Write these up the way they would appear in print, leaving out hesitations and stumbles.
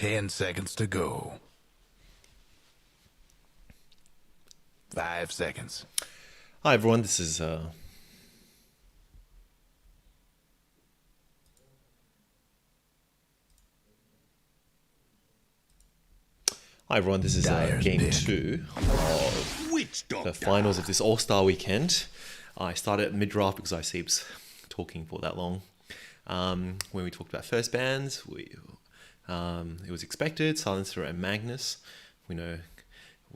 10 seconds to go. 5 seconds. Hi everyone, this is game pick. 2 of the finals of this All-Star weekend. I started at mid-draft because I see talking for that long. When we talked about first bans, it was expected, Silencer and Magnus. We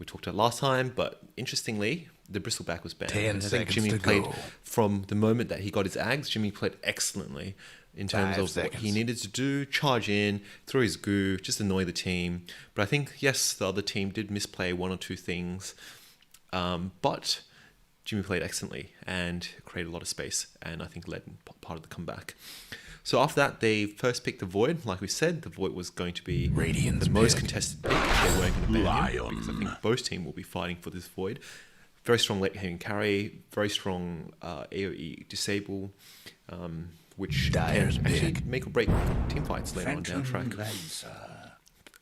talked about last time, but interestingly, the Bristleback was banned. 10 and I think seconds Jimmy to played go. from the moment that he got his Ags. Jimmy played excellently in terms 5 of seconds. what he needed to do, charge in, throw his goo, just annoy the team. But I think, yes, the other team did misplay one or two things, but Jimmy played excellently and created a lot of space, and I think led part of the comeback. So after that, they first picked the Void. Like we said, the Void was going to be Radiant's the most pick. contested pick. They weren't going to ban him because I think both teams will be fighting for this Void. Very strong late-hanging carry, very strong AoE disable, which Dyer's can actually pick. make or break team fights later on down track.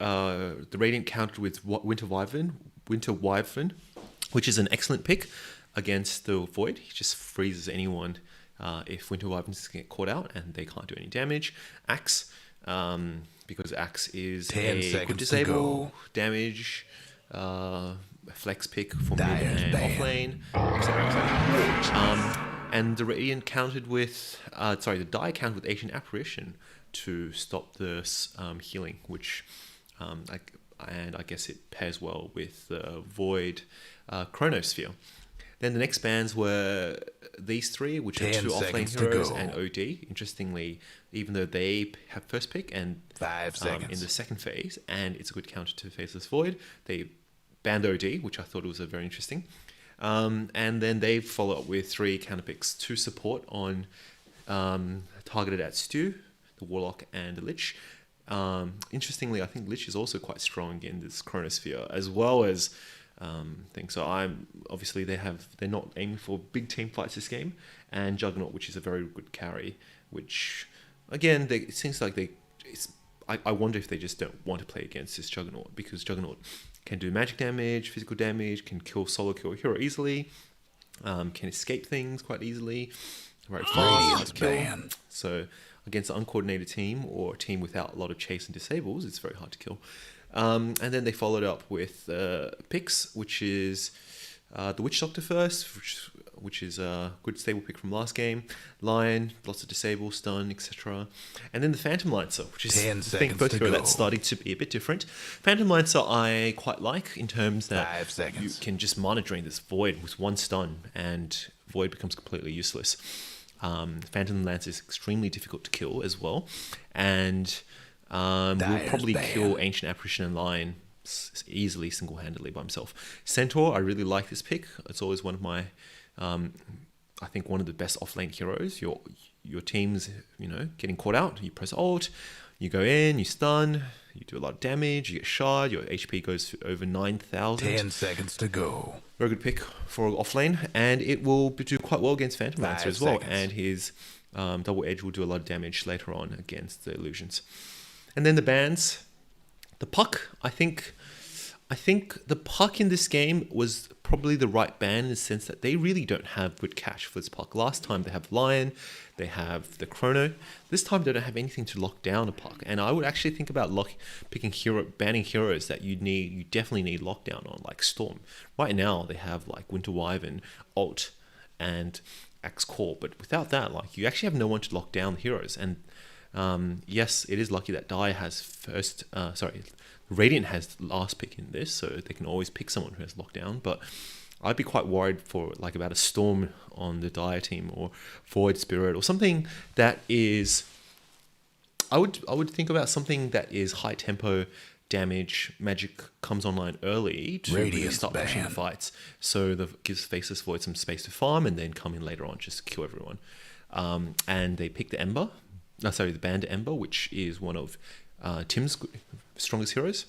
The Radiant countered with Winter Wyvern, which is an excellent pick against the Void. He just freezes anyone if Winter Wyverns get caught out and they can't do any damage. Axe, because Axe is 10 a seconds good to disable, go. damage, flex pick for mid Dyer's and ban. off lane, etc. And the Radiant countered with, the Die countered with Ancient Apparition to stop the healing, which, I guess it pairs well with the Void Chronosphere. Then the next bans were these three, which are 10 two offlane seconds to heroes go. and OD. Interestingly, even though they have first pick and 5 seconds. in the second phase, and it's a good counter to Faceless Void, they banned OD, which I thought was very interesting. And then they follow up with 3 counter picks, 2 support on targeted at Stu, the Warlock, and the Lich. Interestingly, I think Lich is also quite strong in this Chronosphere, as well as things. So they're not aiming for big team fights this game, and Juggernaut, which is a very good carry, which again it seems like I wonder if they just don't want to play against this Juggernaut, because Juggernaut can do magic damage, physical damage, can solo kill a hero easily, can escape things quite easily, right? Radiant's ban. So against an uncoordinated team or a team without a lot of chase and disables, it's very hard to kill. And then they followed up with picks, which is the Witch Doctor first, which is a good stable pick from last game. Lion, lots of disable, stun, etc. And then the Phantom Lancer, which is 10 I think seconds first to hero go. that's starting to be a bit different. Phantom Lancer I quite like in terms that 5 seconds. you can just mana drain this Void with 1 stun, and Void becomes completely useless. Phantom Lancer is extremely difficult to kill as well, and will Dyer's probably ban. kill Ancient Apparition and Lion easily, single-handedly by himself. Centaur, I really like this pick. It's always one of my, I think one of the best off-lane heroes. Your team's, getting caught out. You press Alt, you go in, you stun, you do a lot of damage, you get shard, your HP goes to over 9,000. 10 seconds to go. Very good pick for offlane, and it will do quite well against Phantom 5 Lancer as well. seconds. And his double edge will do a lot of damage later on against the illusions. And then the bans, the Puck. I think the Puck in this game was probably the right ban in the sense that they really don't have good cash for this Puck. Last time they have Lion, they have the Chrono. This time they don't have anything to lock down a Puck. And I would actually think about banning heroes that you definitely need lockdown on, like Storm. Right now they have like Winter Wyvern, Alt, and Axe Core, but without that, you actually have no one to lock down the heroes. And yes, it is lucky that Die has Radiant has last pick in this, so they can always pick someone who has lockdown. But I'd be quite worried for about a Storm on the Dire team, or Void Spirit, or something that is. I would think about something that is high tempo damage. Magic comes online early to really Radiant's start pushing ban. fights, so that gives Faceless Void some space to farm and then come in later on just to kill everyone. And they picked the banned Ember, which is one of Tim's strongest heroes.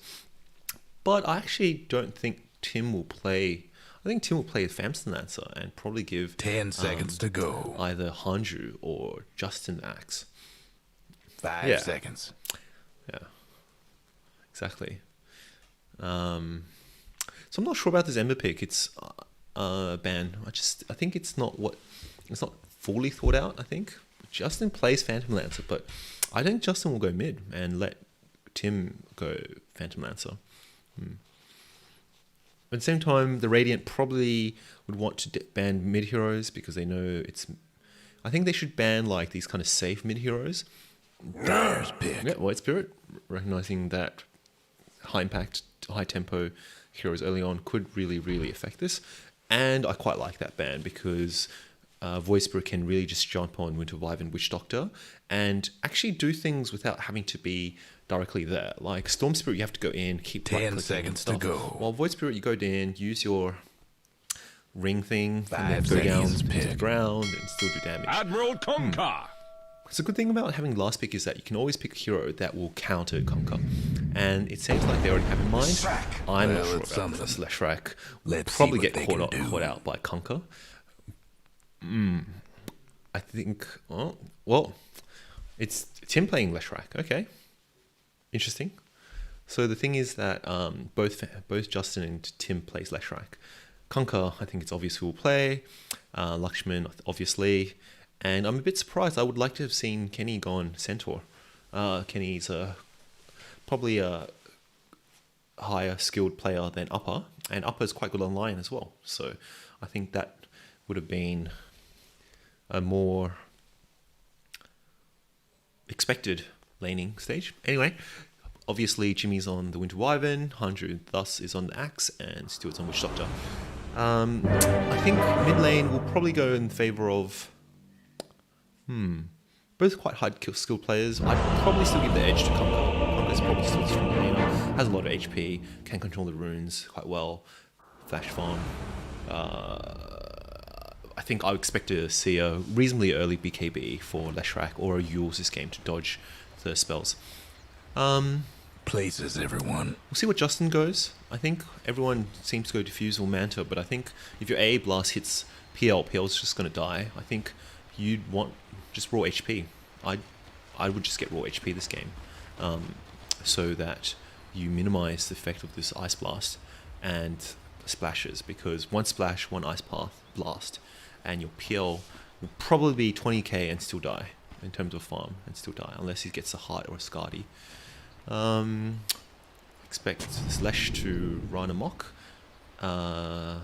But I actually don't think Tim will play. I think Tim will play Phantom Lancer and probably give 10 seconds to go. either Hanju or Justin Axe. 5 Yeah. seconds. Yeah, exactly. So I'm not sure about this Ember pick. It's ban. I think it's not fully thought out. I think Justin plays Phantom Lancer, but I think Justin will go mid and let Tim go Phantom Lancer. At the same time, the Radiant probably would want to ban mid heroes because they know it's. I think they should ban like these kind of safe mid heroes. Dyer's pick. Yeah, White Spirit, recognizing that high impact, high tempo heroes early on could really, really affect this. And I quite like that ban because Voice Spirit can really just jump on Winter Wyvern, Witch Doctor, and actually do things without having to be directly there. Like Storm Spirit, you have to go in, keep 10 seconds to go. While Voice Spirit, you go in, use your ring thing, and then 5 go down seconds to the pick. ground and still do damage. Admiral Conker. So the good thing about having last pick is that you can always pick a hero that will counter Conker. And it seems like they already have in mind. I'm not Well, sure it's about something. this. Leshrac will Let's see probably what get they caught can do. out by Conker. I think, well, it's Tim playing Leshrac. Okay. Interesting. So the thing is that both Justin and Tim plays Leshrac. Conker, I think it's obvious who will play. Lakshman, obviously. And I'm a bit surprised. I would like to have seen Kenny gone Centaur. Kenny's probably a higher skilled player than Upper. And Upper is quite good online as well. So I think that would have been a more expected laning stage. Anyway, obviously Jimmy's on the Winter Wyvern, Hanju thus is on the Axe, and Stuart's on Witch Doctor. I think mid lane will probably go in favor of both quite high skilled players. I'd probably still give the edge to Conker. Conker's probably still the stronger laner, has a lot of HP, can control the runes quite well, flash farm. I think I would expect to see a reasonably early BKB for Leshrac or a Yules this game to dodge the spells. Places, everyone. We'll see what Justin goes. I think everyone seems to go Diffuse or Manta, but I think if your A blast hits PL's just going to die. I think you'd want just raw HP. I would just get raw HP this game, so that you minimize the effect of this Ice Blast and splashes, because one splash, one Ice Path blast, and your PL will probably be 20k and still die in terms of farm and still die, unless he gets a Heart or a Skadi. Expect Slash to run amok. Well,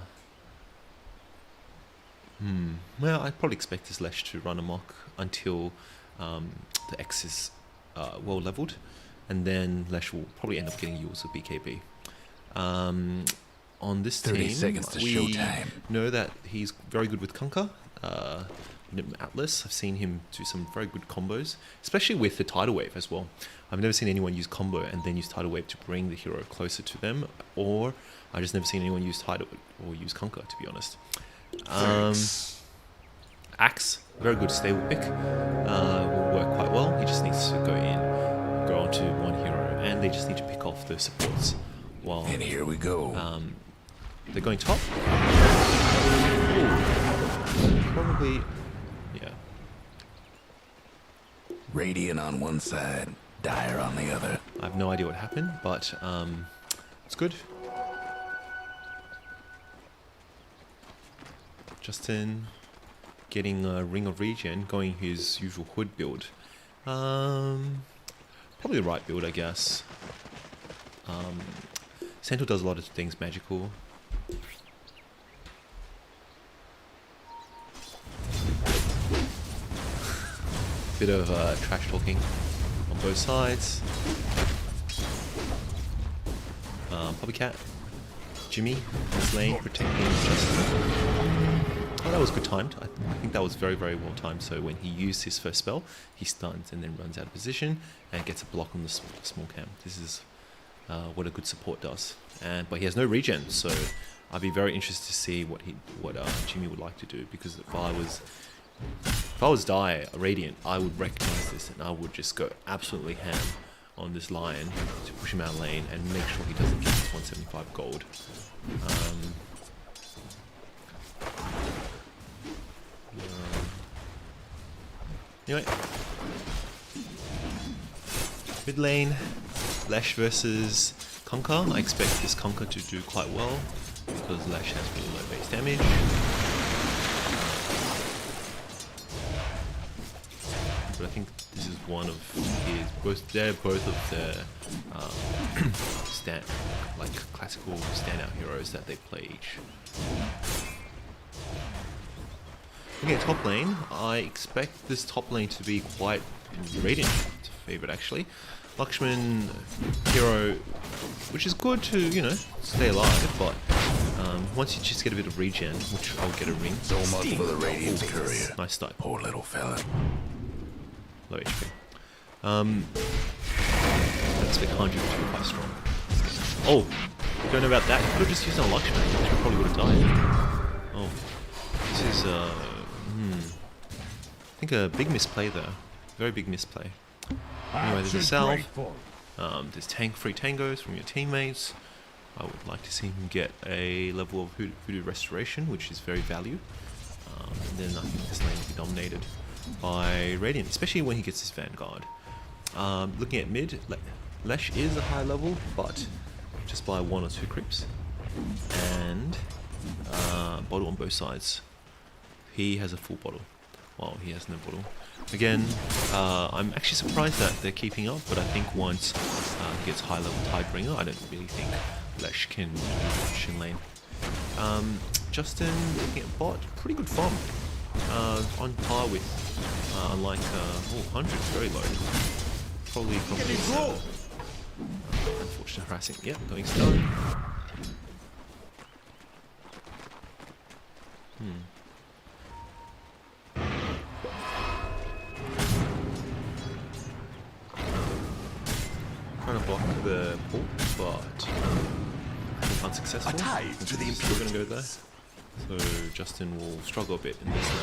I'd probably expect this Slash to run amok until the X is well leveled, and then Lesh will probably end up getting Yules or BKB. On this 30 team, seconds to we showtime. know that he's very good with Conker. Atlas, I've seen him do some very good combos, especially with the Tidal Wave as well. I've never seen anyone use combo and then use Tidal Wave to bring the hero closer to them, or I've just never seen anyone use Tidal or use Conker, to be honest. Axe, very good stable pick, will work quite well. He just needs to go on to one hero, and they just need to pick off the supports while And here we go. they're going top. Probably, yeah. Radiant on one side, Dire on the other. I have no idea what happened, but it's good. Justin getting a Ring of Regen, going his usual hood build. Probably the right build, I guess. Centaur does a lot of things magical. Bit of trash talking on both sides. Puppycat, Jimmy, this lane protecting Justin. Oh, that was good timed. I think that was very, very well timed. So when he used his first spell, he stuns and then runs out of position and gets a block on the small cam. This is what a good support does. But he has no regen, so I'd be very interested to see what Jimmy would like to do, because if I was Dire, a Radiant, I would recognize this and I would just go absolutely ham on this Lion to push him out of lane and make sure he doesn't get his 175 gold. Anyway, mid lane, Lash versus Kunkka. I expect this Kunkka to do quite well because Lash has really low base damage. But I think this is one of his they're both of the classical standout heroes that they play each. Okay, top lane. I expect this top lane to be quite Radiant favorite actually. Lakshman hero, which is good to, you know, stay alive, but once you just get a bit of regen, which I'll get a ring. So much for the Radiant's courier. Nice start. Poor little fella. Low HP. I expect 100 to be quite strong. Oh, don't know about that. Could have just used on Lakshman. Lakshman probably would have died. Oh, this is I think a big misplay though. Very big misplay. Anyway, there's a salve. There's free tangos from your teammates. I would like to see him get a level of Voodoo Restoration, which is very value. And then I think this lane will be dominated by Radiant, especially when he gets his Vanguard. Looking at mid, Lesh is a high level, but just by 1 or 2 creeps. And bottle on both sides. He has a full bottle, while he has no bottle. Again, I'm actually surprised that they're keeping up, but I think once he gets high level Tidebringer, I don't really think Lesh can do much in lane. Justin looking at bot, pretty good farm. On par with, unlike, 100, very low. Probably from his, unfortunate harassing. Yep, going stone. Trying to block the pull, but unsuccessful. A tithe to the We're going to go there. So Justin will struggle a bit in this lane.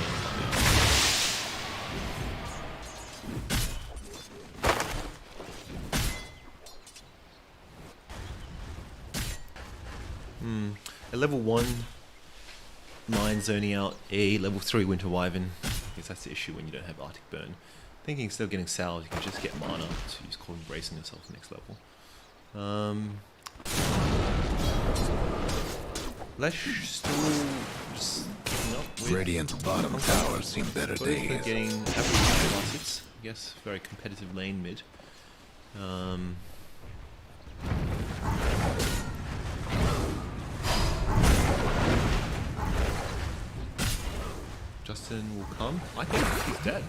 At level 1, mine zoning out a level 3 Winter Wyvern. I guess that's the issue when you don't have Arctic Burn. Thinking instead of getting salves, you can just get mana to use called Embracing yourself next level. Lesh still just keeping up with Radiant's bottom tower seen better both are days. getting average class hits. I guess very competitive lane mid. Justin will come. I think he's dead.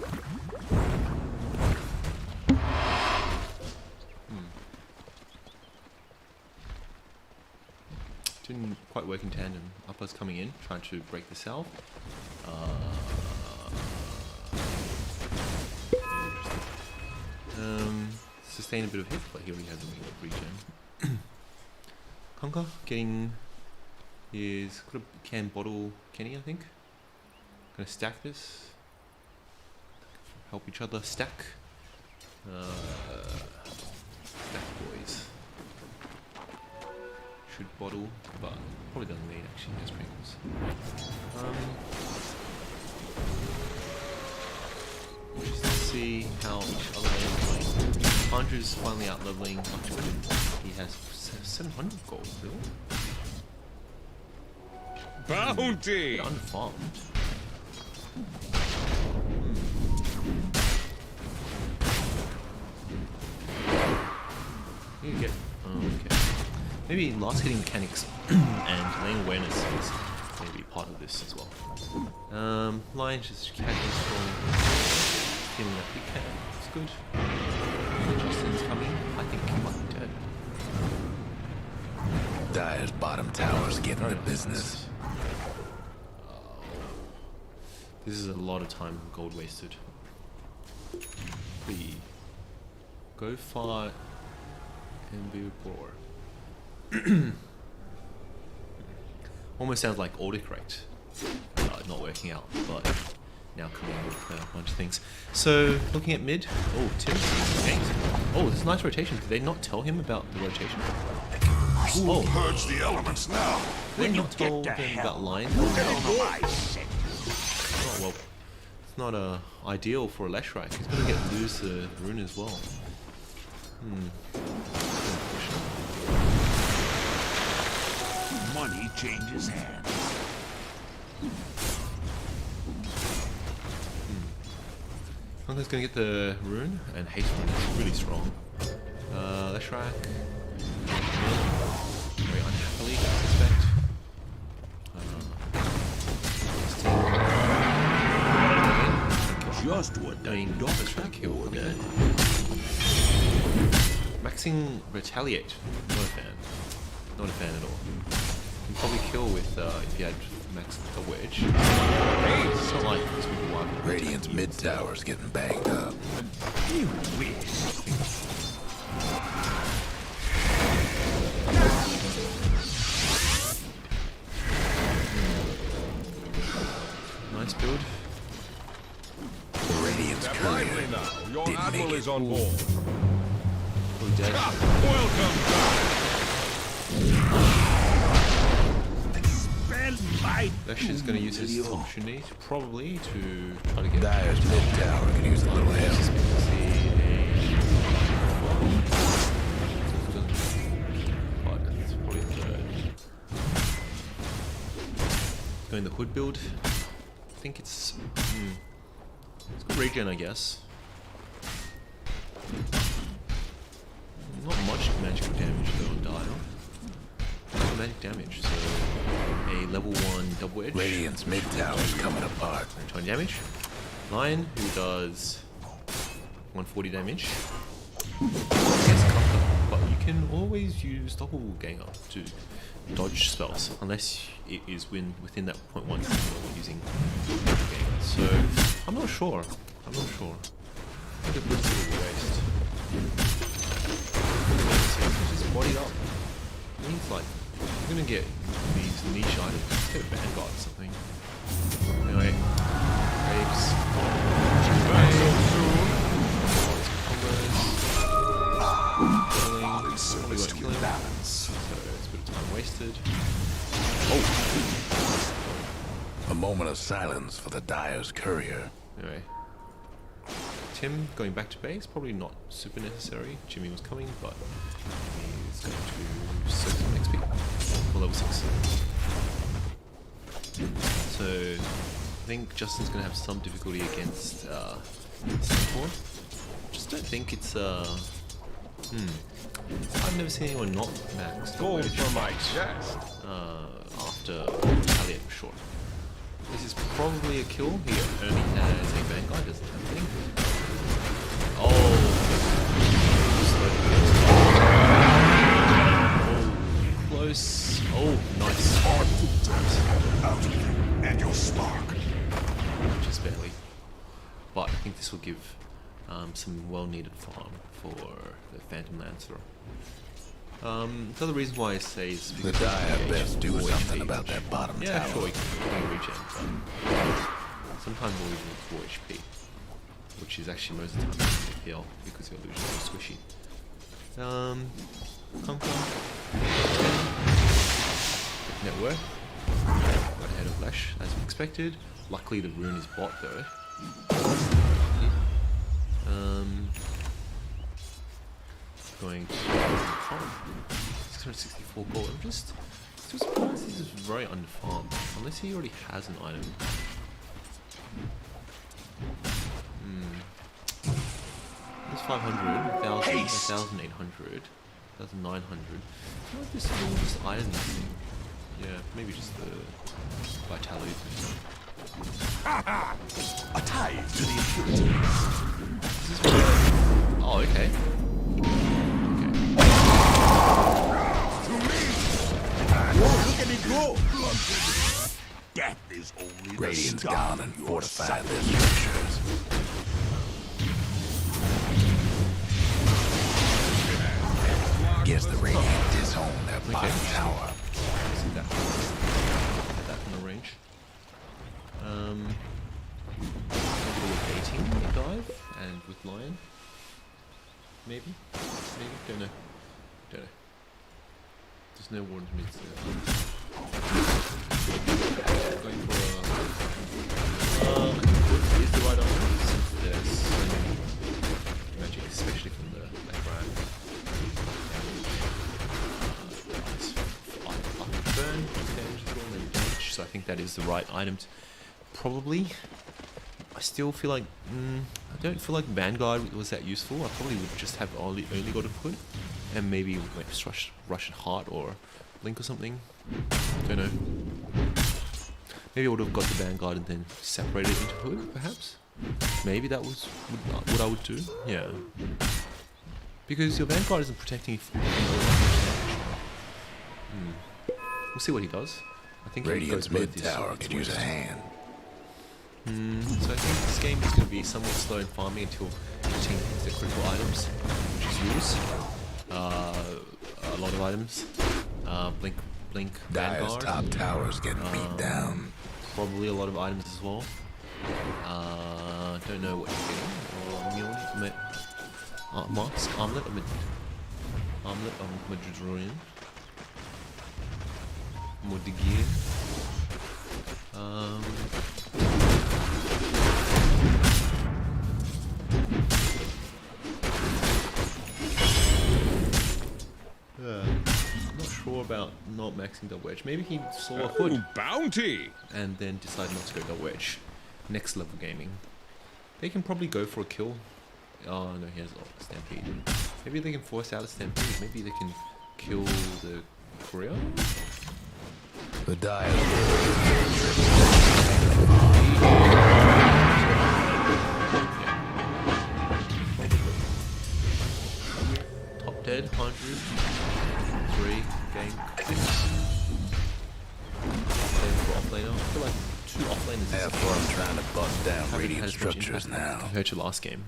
Didn't quite work in tandem. Upper's coming in, trying to break the salve. Sustain a bit of hit, but he already has a bit of regen. Kunkka getting his can bottle Kenny, I think. Gonna stack this. Help each other stack. Stack boys. Should bottle, but probably doesn't need actually, has sprinkles. Just to see how each other lane is playing. Andrew's finally out leveling much better. He has 700 gold still. Bounty! Unfarmed. You get okay. Maybe last hitting mechanics and lane awareness is maybe part of this as well. Lion just catching strong, feeling like he can. It's good. Justin's coming. I think he might be dead. Dire's bottom tower's getting the business. This is a lot of time gold wasted. B. Go far and be poor. Almost sounds like autocorrect. Not working out, but now coming with a bunch of things. So, looking at mid. Oh, Tim. Oh, this is nice rotation. Did they not tell him about the rotation? Whoa. Purge the elements now. Did they not tell him about line? Oh, well, it's not ideal for a Leshrac. He's going to lose the rune as well. changes hands. Conker's gonna get the rune, and haste rune is really strong. Let's try. Very unhappily, I suspect. Just what I mean, let's try to kill from there. Maxing retaliate. Not a fan. Not a fan at all. You can probably kill with if you had max double edge. It's not like this would be one. Radiant's mid tower's getting banged up. You wish. Nice build. The Radiant's Step lively courier now. Your didn't admiral make is it. on board. Oh, dead. Welcome back. Spell my Dash is going to use his opportunity, probably, to try to get Dyer's mid tower could use a little help. Going the hood build. I think it's good regen, I guess. Not much magical damage though on Dire. Not magic damage, so a level 1 double edge. Radiant's mid tower's coming apart. 20 damage. Lion, who does 140 damage. Gets counter, but you can always use doppelganger to dodge spells, unless it is within that 0.1 second when using doppelganger. So I'm not sure. I'm not sure. I think it's a little waste. Just bodied up. It means like I'm gonna get these niche items. Let's get a Vanguard or something. Anyway, Graves. Balance. So it's a bit of time wasted. A moment of silence for the Dyer's courier. Anyway. Tim going back to base, probably not super necessary. Jimmy was coming, but he's going to soak some XP for level 6. So I think Justin's going to have some difficulty against Centaur. Just don't think it's I've never seen anyone not max Gold for my chest. after Elliot was short. This is probably a kill. He only has a Vanguard, doesn't have anything. Oh, close. Oh, nice. And your spark. Just barely. But I think this will give some well-needed farm for the Phantom Lancer. The other reason why I say is The because Dyer the best do 4 something HP, about which- that bottom Yeah, tower. sure, you can regen, but sometimes we'll even 4 HP, which is actually most of the time PL because your illusions are squishy. Come. Network. Got ahead of Lash as expected. Luckily the rune is bot though. Going to 664 gold. I'm just still surprised this is very underfarmed. Unless he already has an item. It's 500, 1,000, 1,800, 1,900. I feel like this is all just item missing. Yeah, maybe just the vitality. A tie to the impurity. This is weird. Oh, okay. Look at it go! Death is only Radiant's gone and fortified their structures. Guess the Radiant disowned their bottom tower. See that. Had that in the range. With 18 dive and with Lion. Maybe? Don't know. There's no warden to me going for is the right option since there's so many magic, especially from the background. Burn, edge, so I think that is the right item. Probably. I still feel like I don't feel like Vanguard was that useful. I probably would just have only got a put, and maybe Russian Heart or Link or something. Don't know. Maybe I would have got the Vanguard and then separated into hood, perhaps. Maybe that was what I would do. Yeah. Because your Vanguard isn't protecting you from We'll see what he does. I think Radiant's mid tower could use a hand. So I think this game is going to be somewhat slow in farming until your team hits their critical items, which is yours. A lot of items. Blink, Dire's Vanguard. top tower's getting beat down. Probably a lot of items as well. Don't know what you're getting. Mask, armlet, Madronian. Modigir. I'm not sure about not maxing double edge. Maybe he saw a hood Ooh, bounty! and then decided not to go double edge. Next level gaming. They can probably go for a kill. Oh no, he has a stampede. Maybe they can force out a stampede. Maybe they can kill the courier. The Dire Top dead, 100, 3, gank, 6. Same for offlaner. I feel like 2 offlaners is That's what I'm trying to bust down haven't Radiant had as much structures impact now. compared to last game.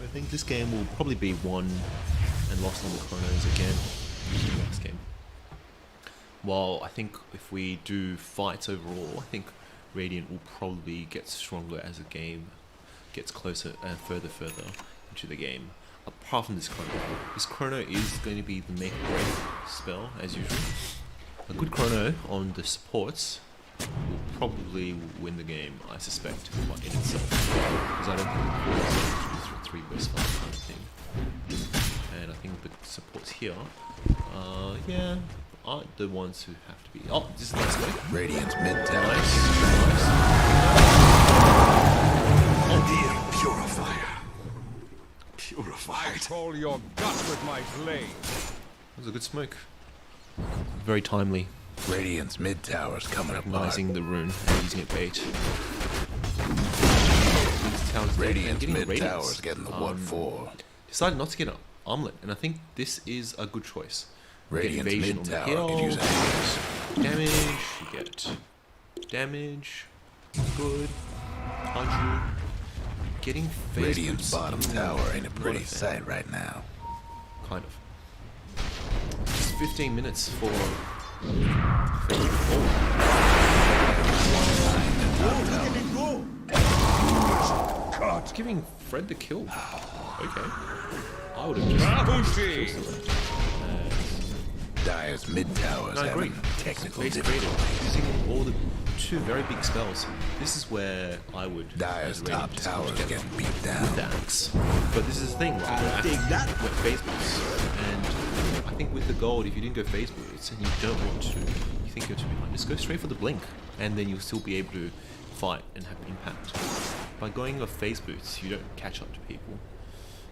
I think this game will probably be won and lost on the chronos again in the next game. While I think if we do fights overall, I think Radiant will probably get stronger as the game gets closer and further into the game. Apart from this chrono. This chrono is going to be the make or break spell, as usual. A good chrono on the supports will probably win the game, I suspect, in itself. Because I don't think the supports is 3 burst fire kind of thing. And I think the supports here, yeah, aren't the ones who have to be. Oh, this is nice way. Radiant's mid tower. Nice. Dear purifier. Purified. I call your guts with my blade. That was a good smoke. Very timely. Radiant's mid tower's coming apart. Recognizing the rune and using it bait. Radiant's mid tower's getting the what for? Decided not to get an armlet, and I think this is a good choice. Radiant's Get evasion mid on the tower hill, could use a hand. damage, you get damage, good, 100, getting phase Radiant's boots. bottom tower ain't a pretty Not a fan. sight right now. Kind of. Just 15 minutes for phase It's giving Fred the kill. Okay. I would have just Bounty! killed him. Dire's mid tower's No, I agree. having technical Phase difficulties. creative. Using all the 2 very big spells. This is where I would. Dire's as a rating, top just tower's get getting beat with down. the axe. But this is the thing, right? dig that. With phase boots. And I think with the gold, if you didn't go phase boots and you don't want to, you think you're too behind, just go straight for the blink. And then you'll still be able to fight and have impact. By going off phase boots, you don't catch up to people.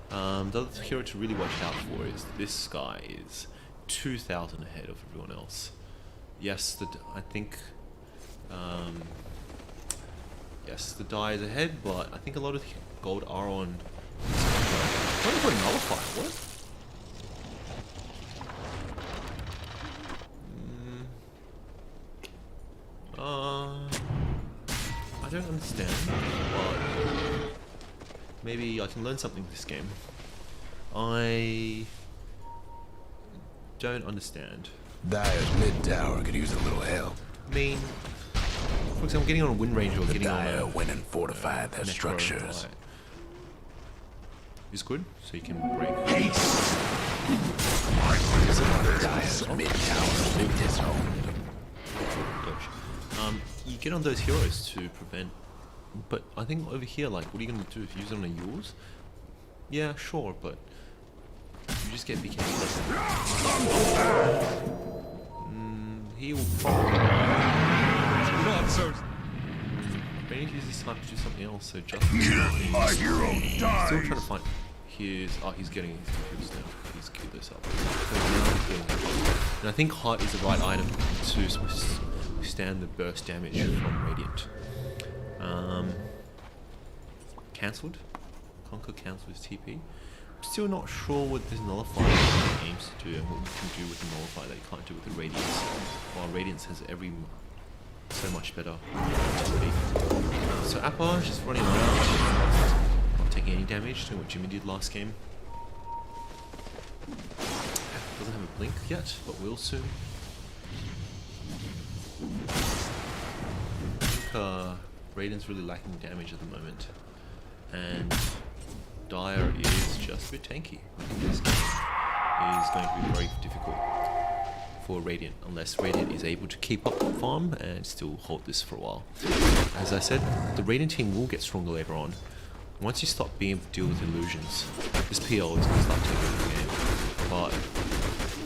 The other hero to really watch out for is this guy is 2,000 ahead of everyone else. Yes, I think. Yes, the die is ahead, but I think a lot of the gold are on. What for another fight? What? I don't understand, but maybe I can learn something this game. I don't understand. Dire's mid tower could use a little help. I mean, for example, getting on a wind range or The getting on Dire a went and fortified their necro structures. fight is good, so you can break. Dire's mid tower lived his own. Dodge. You get on those heroes to prevent But I think over here, like, what are you gonna do if you use it on a yours? Yeah, sure, but you just get BKB. He will probably Not so. Radiant uses this time to do something else, so just My hero still dies. trying to find his. Oh, he's getting his kills now. He's queued this up. So now he's getting it. And I think Heart is the right item to stand the burst damage from Radiant. Cancelled. Conquer cancelled his TP. I'm still not sure what this nullifier aims to do and what we can do with the nullifier that you can't do with the Radiance. While Radiance has so much better TP. So Appa is just running around, not taking any damage, doing what Jimmy did last game. Doesn't have a blink yet, but will soon. I think Raiden's really lacking damage at the moment, and Dire is just a bit tanky. I think this game is going to be very difficult for Radiant unless Radiant is able to keep up the farm and still hold this for a while. As I said, the Radiant team will get stronger later on. Once you stop being able to deal with illusions, this PL is going to start taking over the game. But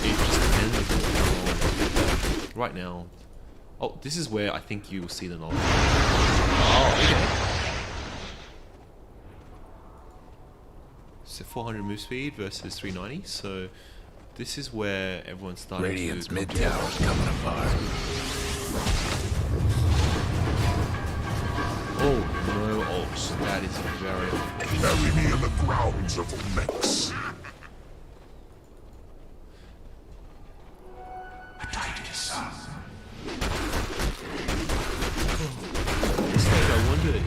it just depends on right now. Oh, this is where I think you will see the knowledge. Oh, okay. So 400 move speed versus 390, so this is where everyone's starting Radiant's to... mid tower's coming apart. Oh, no ult. That is very... Bury me in the grounds of Mex. This stage, I wonder if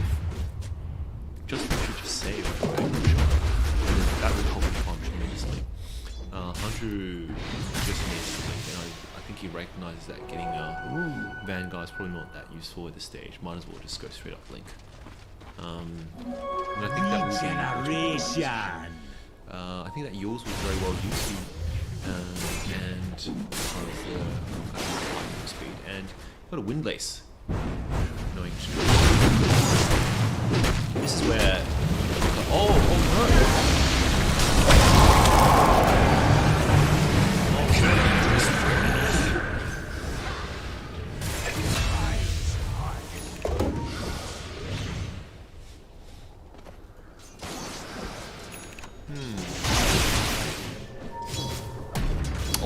Justin should just save for a good shot, and then that would help him farm tremendously. Hanju just needs to blink, and I think he recognizes that getting Vanguard is probably not that useful at this stage. Might as well just go straight up blink. And I think that will be... I think that yours was very well used, and speed, and got a Windlace. Knowing this is where... Oh no!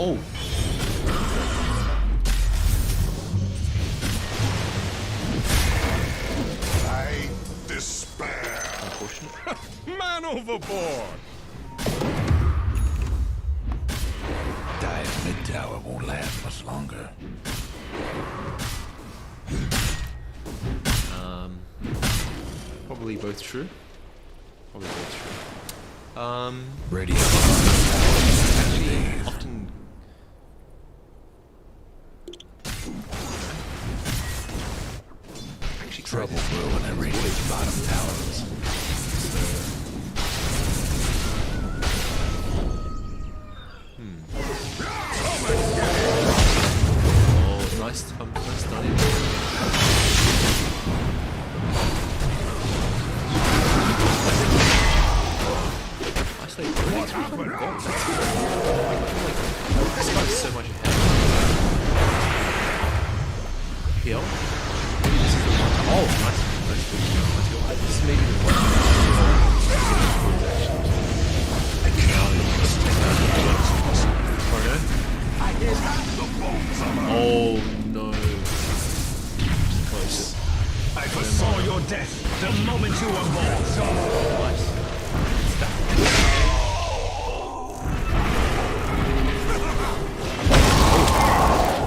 Oh! I despair. Unfortunate. Man overboard. Dire's mid tower won't last much longer. Probably both true. Probably both true. Radiant Often... Actually, trouble brewing at Radiant's bottom towers. Oh, nice stunning. What happened? This guy's so much ahead. Heal. This is the one. Oh, nice. Nice heal. This is maybe the one. Oh no. Close. I foresaw your death the moment you were born. Nice.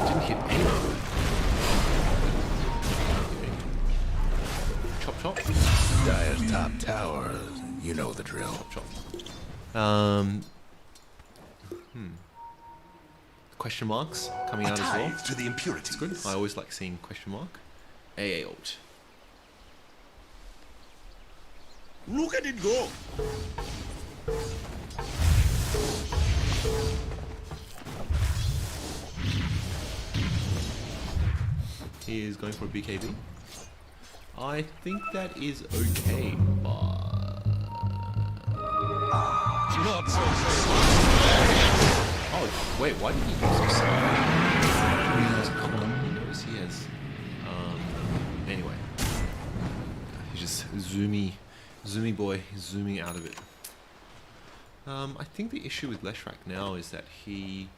Didn't hit anyone. Chop chop. Dire's top tower, you know the drill. Chop. Question marks coming out as well. To the impurities. It's good. I always like seeing question mark. AA ult. Look at it go. He is going for a BKB. I think that is okay, but... Not so Oh, wait, why did he use this? He has a column. He knows he has... Anyway. He's just zoomy boy, zooming out of it. I think the issue with Leshrac now is that he...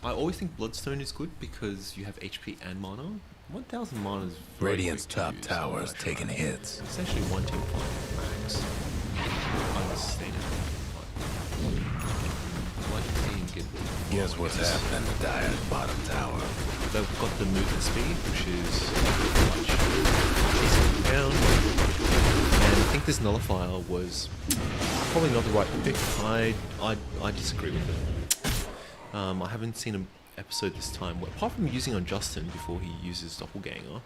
I always think Bloodstone is good because you have HP and mana. 1000 mana is very Radiant's quick to top use tower on is Leshrac. taking hits. Essentially one team fight max. I would say that. I'd like to see him get... Guess what's happening to Dire's bottom tower? They've got the movement speed, which is much decent down. And I think this nullifier was probably not the right pick. I disagree with it. I haven't seen an episode this time where, apart from using on Justin before he uses Doppelganger,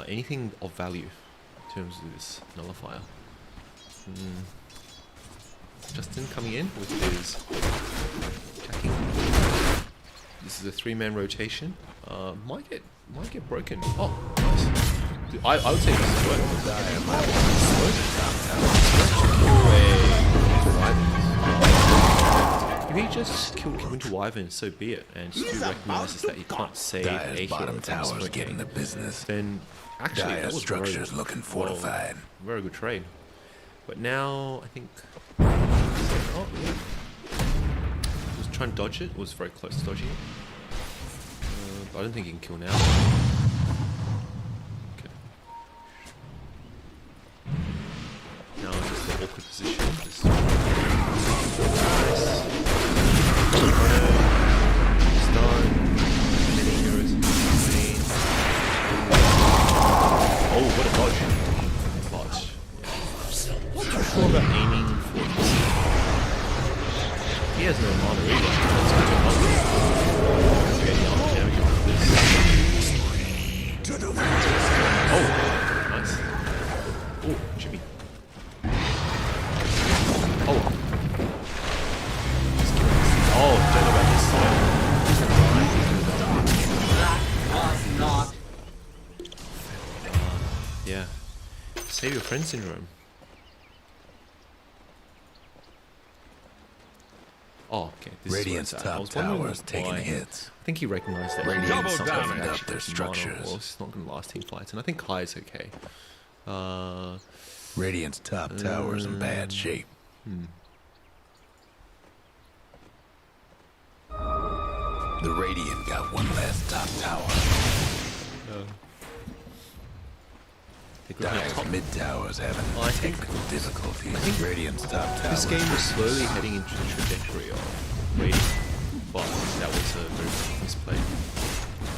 anything of value in terms of this nullifier. Justin coming in with his attacking. This is a 3-man rotation. Might get broken. Oh, nice. I would say this is If he just killed Winter Wyvern, so be it, and Stu recognizes that he can't save Dire's a hero bottom from tower's smoking, getting the business. then actually that Dire's was structure's looking fortified. very good trade. But now I think oh yeah, he was trying to dodge it. Was very close to dodging it. But I don't think he can kill now. Okay. Now just the awkward position. Just nice. Stun. Many heroes in the lane. Oh, what a dodge! But yeah. Not too sure about aiming for this. He has no mana either. That's good to help. Okay, yeah, we go for this. Oh, nice. Oh, Jimmy. Oh. Oh, don't know about this side. Yeah. Save your friend syndrome. Oh, okay. This Radiant's is where top it's at. I was wondering tower is taking why. hits. I think he recognized that. Radiant Radiant's double something down that up actually their puts mana, structures. or else it's not going to last team fights. And I think Kai is okay. Radiant's top tower's in bad shape. The Radiant got one last top tower. Dire's mid tower's having I think- technical difficulties. I think Radiant's top tower. This game was slowly heading into the trajectory of Radiant, but that was a very big misplay.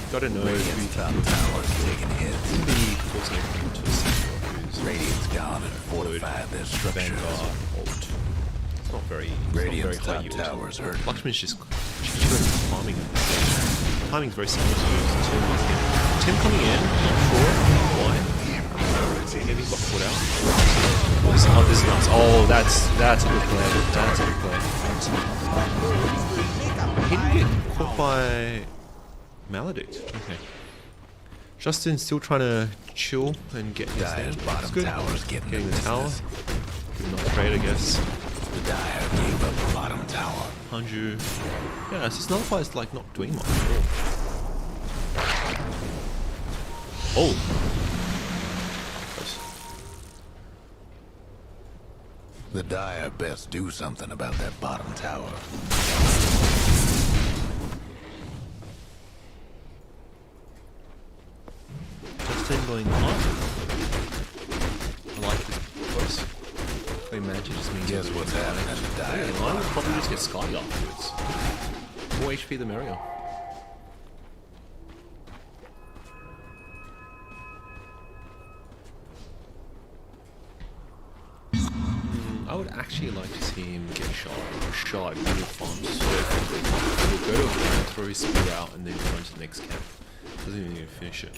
Gotta know Radiant's top tower's taking hits. to be forcing everything to a single who's Radiant's gone and fortified their structures. Vanguard ult. It's not very, Radiant's it's not very top high yield. tower's hurt. Lakshman's just farming it. Timing's very similar to Tim with him. Tim coming in, not sure why. Maybe he got put out. Oh, this is nice. Oh, that's a good play. That's a good play. He didn't get caught by Maledict. Okay. Justin's still trying to chill and get his Dire's thing. bottom That's good. tower's getting the tower. business. Good enough trade, I guess. The Dire gave up the bottom tower. Hanju. Yeah, so this Nullify is like not doing much at all. Oh! Close. The Dire best do something about that bottom tower. Justin going up. I like this close. I imagine just means Guess what's happening to the Dire? Yeah, I would probably just get Sky afterwards. More HP the merrier. I would actually like to see him get shot. Shot, he will farm so quickly. He'll go to a camp, throw his spear out, and then run to the next camp. Doesn't even need to finish it.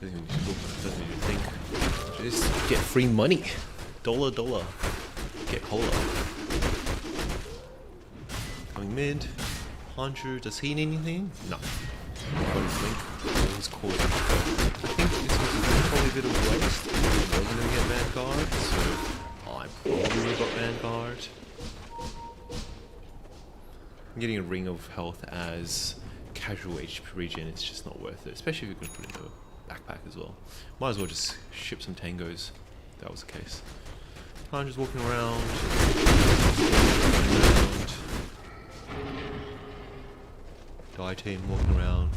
Doesn't even need to look, doesn't even think. Just get free money. Dollar. Get cola. Coming mid. Hanju, does he need anything? No. Got his link. was caught. I think this was probably a bit of waste. I wasn't going to get Vanguard, so I probably would have got Vanguard. I'm getting a Ring of Health as casual HP regen, it's just not worth it, especially if you're going to put it in a backpack as well. Might as well just ship some tangos, if that was the case. I'm just walking around. Die team walking around.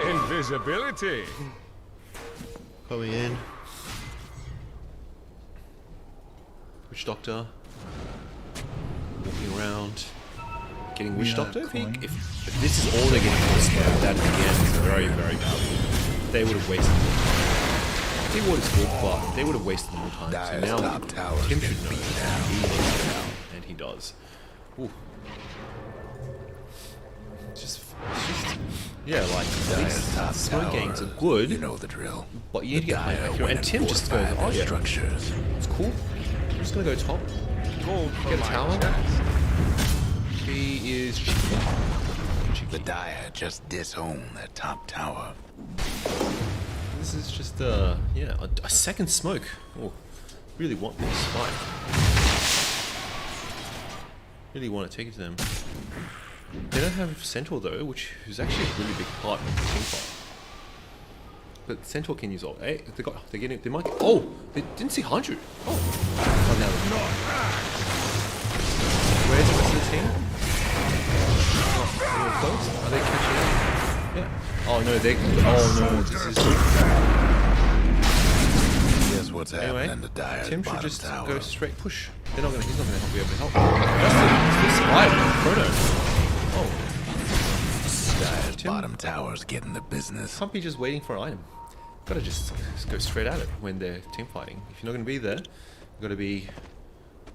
Invisibility. Coming in. Witch Doctor. Walking around. Getting Witch Doctor. If this is all they're getting for smoke, that again is very, very valuable. They would have wasted more. They would have good, but they would have wasted more time. So now Tim should know. He knows now, and he does. Ooh. It's just yeah, like these smoke gangs are good. You know the drill. But you need to get high accurate. And Tim just goes, oh yeah, structures. it's cool. I'm just gonna go top. Gold for Get a my tower. chest. He is cheeky. The Dire just disowned that top tower. This is just yeah, a second smoke. Oh, really want this fight. Really want to take it to them. They don't have Centaur though, which is actually a really big part of the team fight. But Centaur can use ult. Hey, they're getting, they might. Oh, they didn't see Hanju. Oh, now they're not. Where's the rest of the team? Not anyone close? Are they catching up? Yeah. Oh no, they. Oh no, this is. Guess what's happening Anyway, in the Dire's Tim should bottom just tower. go straight push. He's not gonna be able to help. Justin, survive. Chrono. Oh, Dire's Tim? bottom tower's getting the business. can't be just waiting for an item. Gotta just go straight at it when they're team fighting. If you're not gonna be there, you gotta be.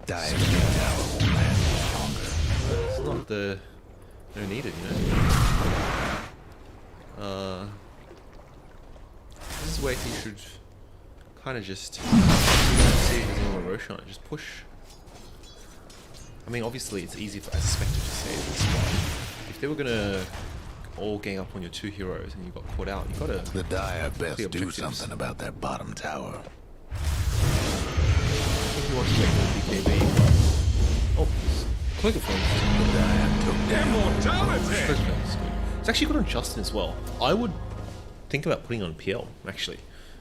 Dire's tower won't last longer. It's not the. No needed, you know. This is where he should kind of just see if there's anyone Roshan. Just push. I mean, obviously, it's easy for as a Spectre to say this, but if they were gonna all gang up on your two heroes and you got caught out, you gotta. The Dire clear best do objectives. something about that bottom tower. I think he wants to make the BKB. Oh, click it from. The Dire took down. Immortality. It's actually good on Justin as well. I would think about putting on PL, actually.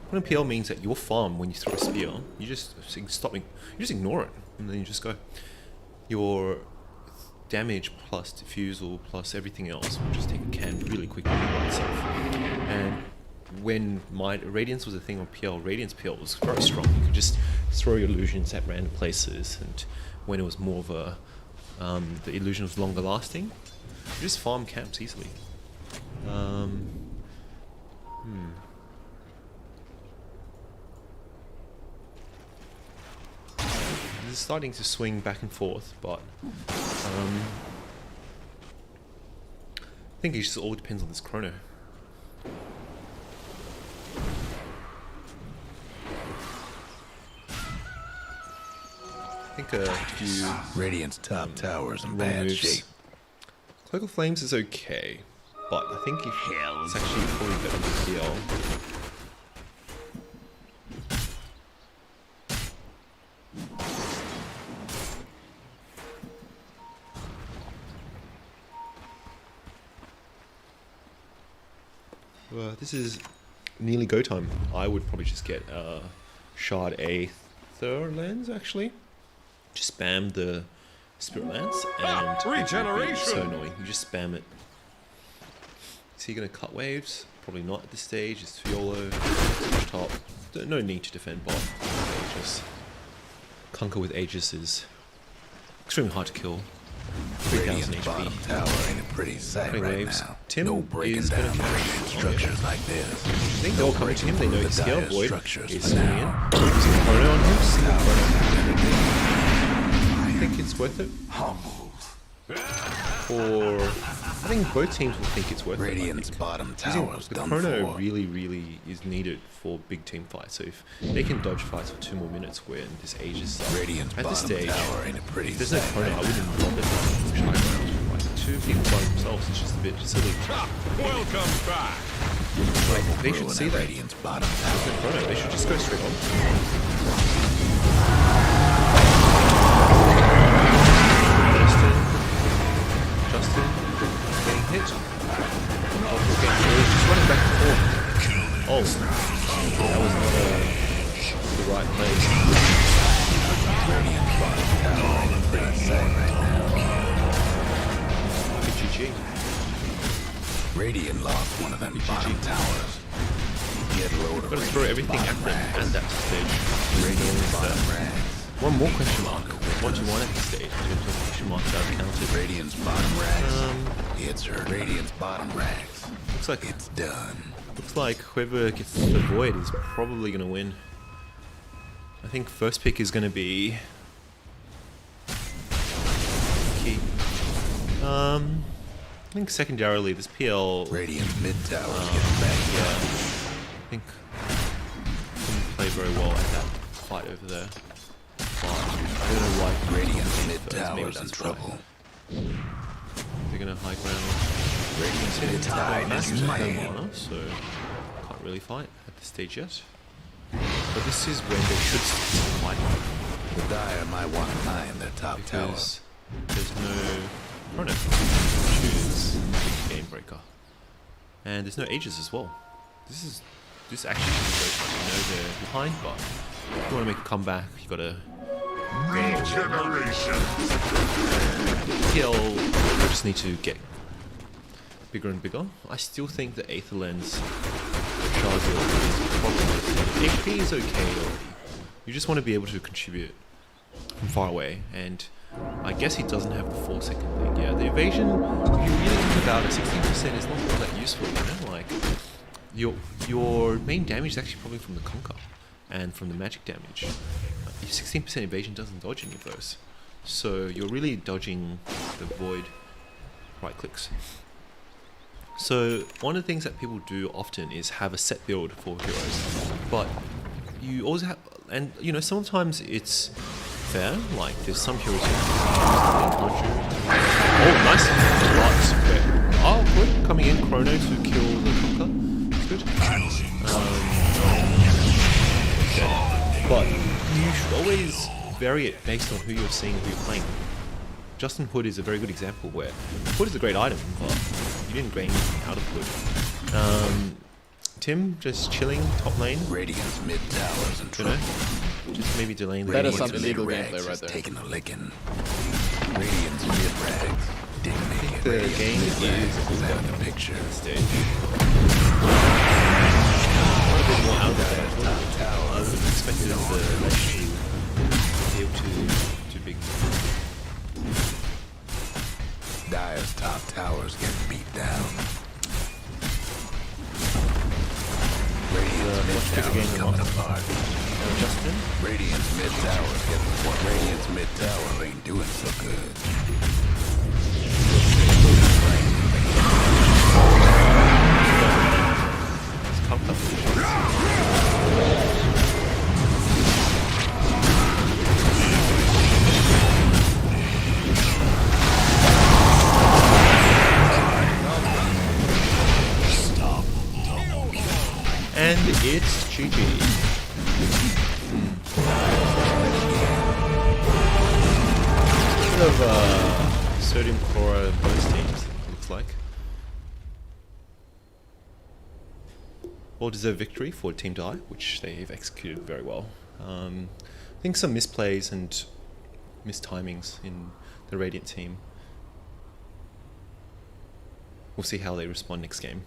Putting on PL means that your farm, when you throw a spear, you just stop, you just ignore it, and then you just go. Your damage plus diffusal plus everything else will just take a can really quickly by itself. And when my Radiance was a thing on PL, Radiance PL was very strong. You could just throw your illusions at random places, and when it was more of a, the illusion was longer lasting, you just farm camps easily. This is starting to swing back and forth, but I think it just all depends on this chrono. I think a few Radiant's top tower's in wrong bad moves. shape. Cloak of Flames is okay, but I think it's actually probably better than PL. This is nearly go time. I would probably just get Shard Aether Lens actually. Just spam the Spirit Lance and it would be Regeneration. so annoying. You just spam it. Is he gonna cut waves? Probably not at this stage. It's YOLO. Top. No need to defend bot. Aegis. Conquer with Aegis is extremely hard to kill. 3000 Radiant's bottom HP. tower ain't a pretty sight Cutting right waves. now. Tim no breaking is down gonna catch. Radiant structures like this. I think they're all coming to him. They know The his scale Dire void structures is for coming in. now. Using Chrono on him. Single Chrono. I think it's worth it. For I think both teams will think it's worth Radiant's it. I think. bottom Using tower's the done Chrono for. really is needed for big team fights. So if they can dodge fights for 2 more minutes, where this Aegis stuff Radiant's at this bottom stage, tower ain't a pretty if there's no sight Chrono, right I wouldn't now. bother to push high ground for like 2 two people by themselves is just a bit silly. Welcome back. Like, they should see that. Radiant's bottom tower. They should just go straight on. Justin getting hit. Just running back and forth. Oh, that was not the right place. Radiant's bottom tower ain't pretty sad right now. GG. Radiant lost one of them bottom towers. Get load of Gotta throw everything at them at that stage. Radiant's bottom rags. One more question mark. What do you want at this stage? In terms of question marks that counted. Radiant's bottom rags. It's her. Radiant's bottom rags. Looks like It's done. Looks like whoever gets the void is probably gonna win. I think first pick is gonna be key. I think secondarily this PL Radiant's mid tower is getting back. I think didn't play very well at that fight over there. But I don't know why Radiant's mid first, tower maybe is in that's trouble. why. They're gonna high ground. Radiant's mid tower is Massive mighty. mana, so can't really fight at this stage yet. But this is when they should fight The Dire might want to mine their top tower. because there's no chrono, which is a big game breaker, and there's no ages as well. This actually could be great. I know they're behind, but if you want to make a comeback, you gotta. PL just need to get bigger and bigger. I still think the Aether Lens Charger is probably HP is okay already. You just want to be able to contribute from far away, and I guess he doesn't have the 4-second thing. Yeah, the evasion, if you really think about it, 16% is not all that useful, you know? Like, your main damage is actually probably from the Conquer and from the magic damage. 16% evasion doesn't dodge any of those. So you're really dodging the void right clicks. So one of the things that people do often is have a set build for heroes, but you always have, and you know, sometimes it's fair, like there's some heroes who oh nice, oh good, coming in Chrono to kill the Conquer, that's good. Okay. But you should always vary it based on who you're seeing, who you're playing. Justin Hood is a very good example where Hood is a great item, but you didn't gain anything out of Hood. Tim just chilling top lane, Radiant's mid tower is in you trouble. know, just maybe delaying the That is game. some illegal Mid-rags gameplay right is there. taking a licking. Radiant's mid rags. Didn't make it. The Radiant's game mid-rags is is out of the picture. Stage. A bit more out there as well. I would have expected the ledge to be able to do big. Dire's top tower's getting beat down. Radiant's mid tower's coming apart. Justin? Radiant's mid tower's getting what? Radiant's mid tower ain't doing so good. It's comfort. And it's GG. Bit of sodium chloride both teams, looks like. Well-deserved victory for Team Die, which they've executed very well. I think some misplays and mistimings in the Radiant team. We'll see how they respond next game.